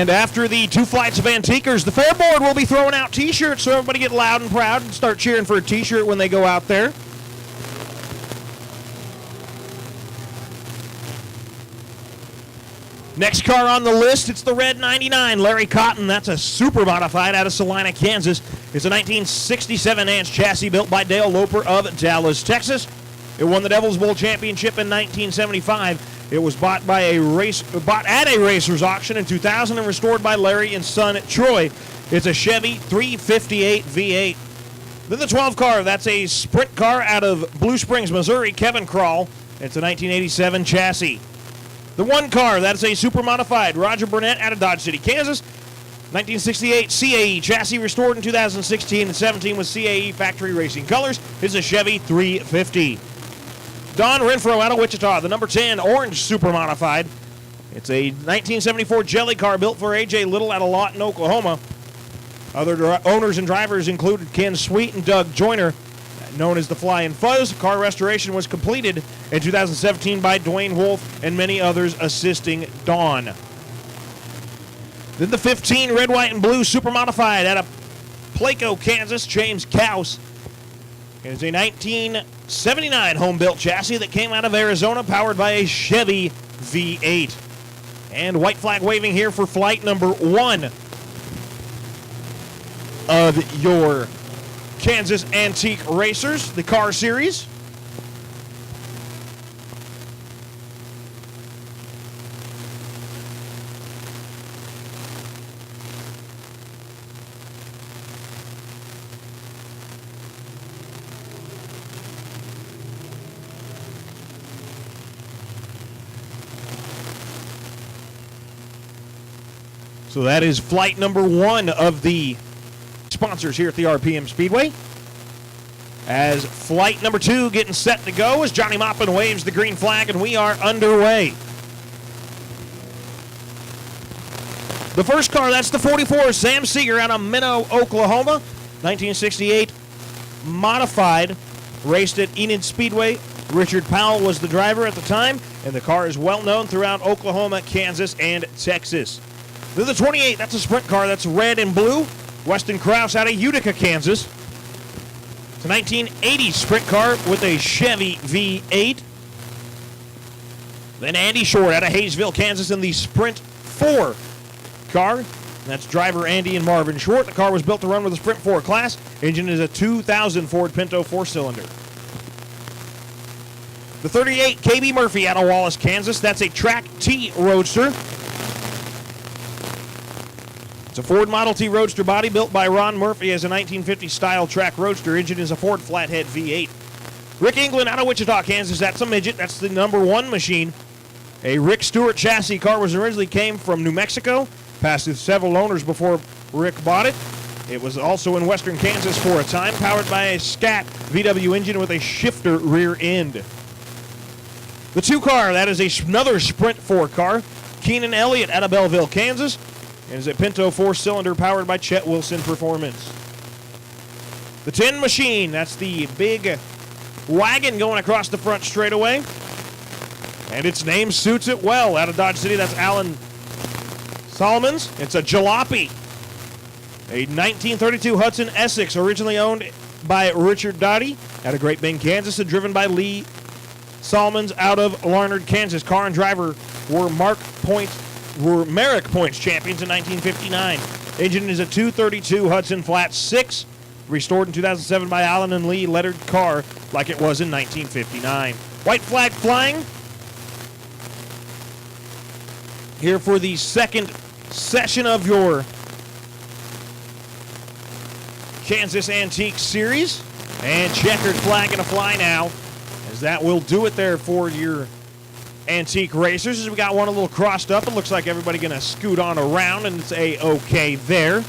And after the 2 flights of Antiquers, the Fair Board will be throwing out T-shirts, so everybody get loud and proud and start cheering for a T-shirt when they go out there. Next car on the list, it's the red 99, Larry Cotton. That's a super modified out of Salina, Kansas. It's a 1967 chassis built by Dale Loper of Dallas, Texas. It won the Devil's Bowl Championship in 1975. It was bought at a racer's auction in 2000 and restored by Larry and son Troy. It's a Chevy 358 V8. Then the 12 car, that's a sprint car out of Blue Springs, Missouri, Kevin Krall. It's a 1987 chassis. The 1 car, that's a super modified Roger Burnett out of Dodge City, Kansas. 1968 CAE chassis restored in 2016 and 17 with CAE factory racing colors. It's a Chevy 350. Don Renfro out of Wichita, the number 10 orange super modified. It's a 1974 jelly car built for A.J. Little at a lot in Oklahoma. Other owners and drivers included Ken Sweet and Doug Joyner, known as the Fly and Fuzz. Car restoration was completed in 2017 by Dwayne Wolf and many others assisting Don. Then the 15 red, white, and blue super modified out of Placo, Kansas, James Kaus. It's a 1979 home-built chassis that came out of Arizona, powered by a Chevy V8. And white flag waving here for flight number 1 of your Kansas Antique Racers, the car series. So that is flight number 1 of the sponsors here at the RPM Speedway. As flight number 2 getting set to go as Johnny Moppin waves the green flag and we are underway. The first car, that's the 44 Sam Seeger out of Minnow, Oklahoma. 1968 modified, raced at Enid Speedway. Richard Powell was the driver at the time, and the car is well known throughout Oklahoma, Kansas, and Texas. Then the 28, that's a sprint car, that's red and blue. Weston Krause out of Utica, Kansas. It's a 1980 sprint car with a Chevy V8. Then Andy Short out of Hayesville, Kansas in the Sprint 4 car. That's driver Andy and Marvin Short. The car was built to run with a Sprint 4 class. Engine is a 2000 Ford Pinto 4-cylinder. The 38 KB Murphy out of Wallace, Kansas. That's a Track T Roadster. It's a Ford Model T Roadster body built by Ron Murphy as a 1950 style track roadster. Engine is a Ford Flathead V8. Rick England out of Wichita, Kansas. That's a midget. That's the number 1 machine. A Rick Stewart chassis car was originally came from New Mexico. Passed through several owners before Rick bought it. It was also in western Kansas for a time, powered by a Scat VW engine with a shifter rear end. The 2 car, that is another Sprint 4 car. Keenan Elliott out of Belleville, Kansas. It is a Pinto 4-cylinder powered by Chet Wilson Performance. The 10 machine, that's the big wagon going across the front straightaway. And its name suits it well. Out of Dodge City, that's Alan Solomons. It's a Jalopy, a 1932 Hudson Essex, originally owned by Richard Dottie out of Great Bend, Kansas, and driven by Lee Solomons out of Larned, Kansas. Car and driver were Merrick Points champions in 1959. Engine is a 232 Hudson Flat 6, restored in 2007 by Allen and Lee, lettered car like it was in 1959. White flag flying here for the second session of your Kansas Antique Series. And checkered flag and a fly now, as that will do it there for your Antique Racers. As we got one a little crossed up, it looks like everybody going to scoot on around, and it's A-OK there.